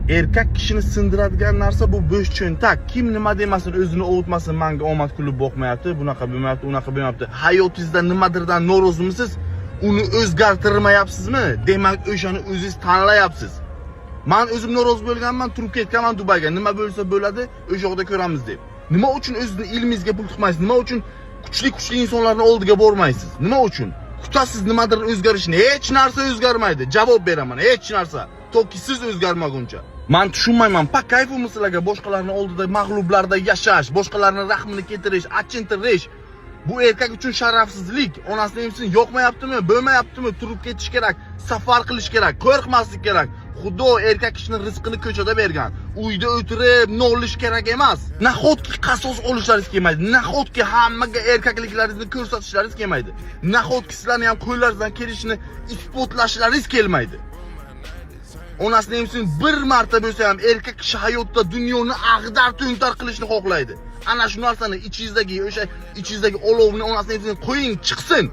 Erkak kishini sindiradigan narsa bu bo'sh cho'ntak. Kim nima demasin, o'zini ovutmasin, menga omad kulib boqmayapti, bunaqa bo'lmayapti, unaqa bo'lmayapti. Hayotingizda nimadirdan norozimisiz? Uni o'zgartirmayapsizmi? Demak, o'shani o'zingiz tanlayapsiz. Men o'zim norozi bo'lganman, turib ketganman Dubayga. Nima bo'lsa bo'ladi, o'sha yoqda ko'ramiz deb. Nima uchun o'zingizni ilmingizga pul tiqmaysiz? Nima uchun kuchli insonlarning oldiga bormaysiz? Nima uchun? Kutasiz nimadir o'zgarishni. Hech narsa o'zgarmaydi. Javob beraman, hech narsa. Toki siz o'zgarmaguncha. Men tushunmayman. Pak kayfim sizlarga boshqalarning oldida mag'lublarda yashash, boshqalarning rahmini keltirish, achintirish. Bu erkak uchun sharafsizlik. Onasining emsin yoqmayaptimi, bo'lmayaptimi, turib ketish kerak, safar qilish kerak, qo'rqmaslik kerak. Xudo erkak kishining rizqini ko'chada bergan. Uyda o'tirib nolish kerak emas. Nahotki qasos olishlaringiz kelmaydi. Nahotki hammaga erkakliklaringizni ko'rsatishlaringiz kelmaydi. Nahotki sizlarning ham qo'llaringizdan kelishini isbotlashlaringiz kelmaydi. Onasining emsin bir marta bo'lsa ham erkak kishi hayotda dunyoni ag'dar-to'ntar qilishni xohlaydi. Ana shu narsani ichingizdagi o'sha ichingizdagi olovni onasining emsin qo'ying, chiqsin.